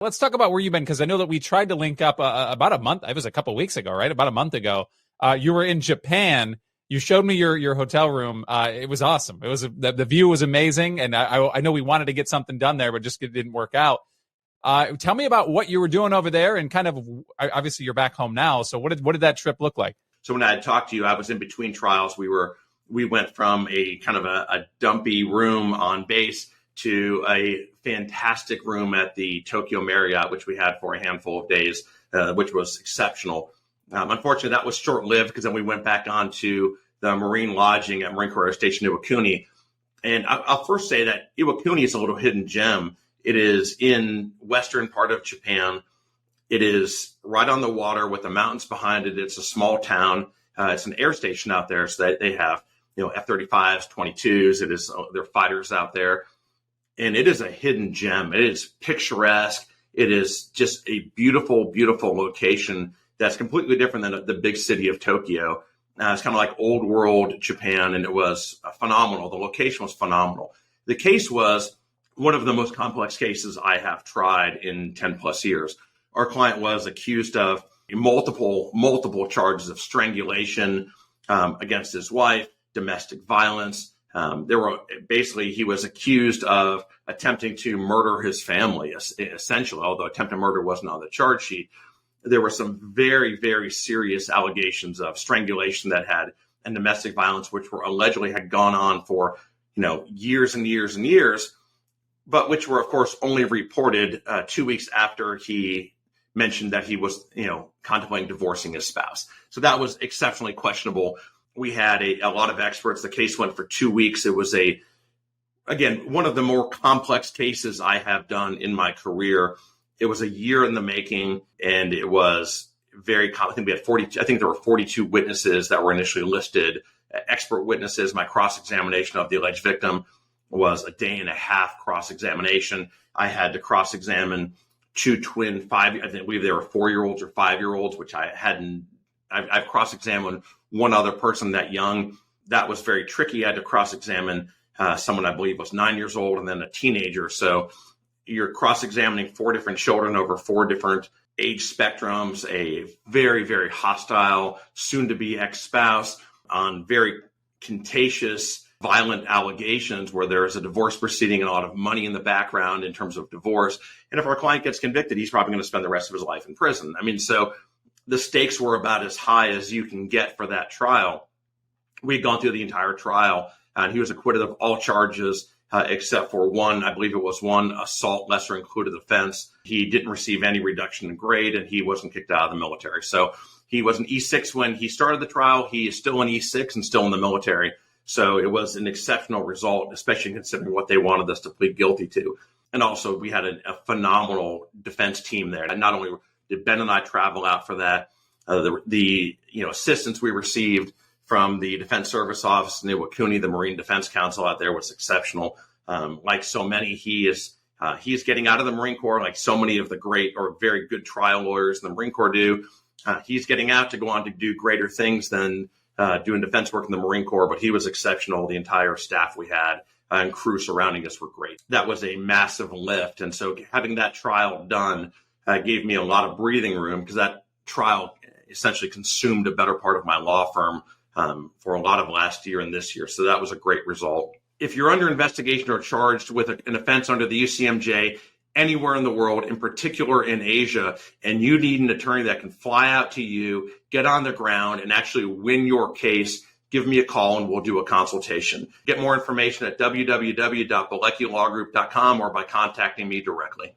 Let's talk about where you've been, because I know that we tried to link up about a month. It was a couple of weeks ago, right? About a month ago. You were in Japan. You showed me your hotel room. It was awesome. It was the view was amazing, and I know we wanted to get something done there, but just it didn't work out. Tell me about what you were doing over there, and kind of obviously you're back home now. So what did that trip look like? So when I had talked to you, I was in between trials. We went from a kind of a dumpy room on base to a fantastic room at the Tokyo Marriott, which we had for a handful of days, which was exceptional. Unfortunately, that was short-lived because then we went back on to the Marine lodging at Marine Corps Air Station Iwakuni. And I'll first say that Iwakuni is a little hidden gem. It is in western part of Japan. It is right on the water with the mountains behind it. It's a small town. It's an air station out there, so they have F-35s, 22s. It is there are fighters out there. And it is a hidden gem. It is picturesque. It is just a beautiful, beautiful location that's completely different than the big city of Tokyo. It's kind of like old world Japan, and it was phenomenal. The location was phenomenal. The case was one of the most complex cases I have tried in 10 plus years. Our client was accused of multiple charges of strangulation against his wife, domestic violence. He was accused of attempting to murder his family, essentially, although attempted murder wasn't on the charge sheet. There were some very, very serious allegations of strangulation and domestic violence, which were allegedly had gone on for, years and years and years, but which were, of course, only reported 2 weeks after he mentioned that he was, contemplating divorcing his spouse. So that was exceptionally questionable. We had a lot of experts. The case went for 2 weeks. It was one of the more complex cases I have done in my career. It was a year in the making, and it was very common. I think there were 42 witnesses that were initially listed, expert witnesses. My cross-examination of the alleged victim was a day and a half cross-examination. I had to cross-examine two twin I believe they were 4-year-olds or 5-year-olds, which I hadn't. I've cross-examined one other person that young. That was very tricky. I had to cross-examine someone I believe was 9 years old and then a teenager. So you're cross-examining 4 different children over 4 different age spectrums, a very, very hostile, soon-to-be ex-spouse on very contentious, violent allegations where there is a divorce proceeding and a lot of money in the background in terms of divorce. And if our client gets convicted, he's probably going to spend the rest of his life in prison. So the stakes were about as high as you can get for that trial. We had gone through the entire trial, and he was acquitted of all charges except for one. I believe it was one assault, lesser included offense. He didn't receive any reduction in grade, and he wasn't kicked out of the military. So he was an E6 when he started the trial. He is still an E6 and still in the military. So it was an exceptional result, especially considering what they wanted us to plead guilty to. And also, we had a phenomenal defense team there. And not only did Ben and I travel out for that, the assistance we received from the Defense Service Office in Iwakuni, the Marine Defense Council out there, was exceptional. Like so many, he is getting out of the Marine Corps, like so many of the great or very good trial lawyers in the Marine Corps do. He's getting out to go on to do greater things than doing defense work in the Marine Corps, but he was exceptional. The entire staff we had and crew surrounding us were great. That was a massive lift. And so having that trial done gave me a lot of breathing room, because that trial essentially consumed a better part of my law firm for a lot of last year and this year. So that was a great result. If you're under investigation or charged with an offense under the UCMJ anywhere in the world, in particular in Asia, and you need an attorney that can fly out to you, get on the ground, and actually win your case, give me a call and we'll do a consultation. Get more information at www.bileckilawgroup.com or by contacting me directly.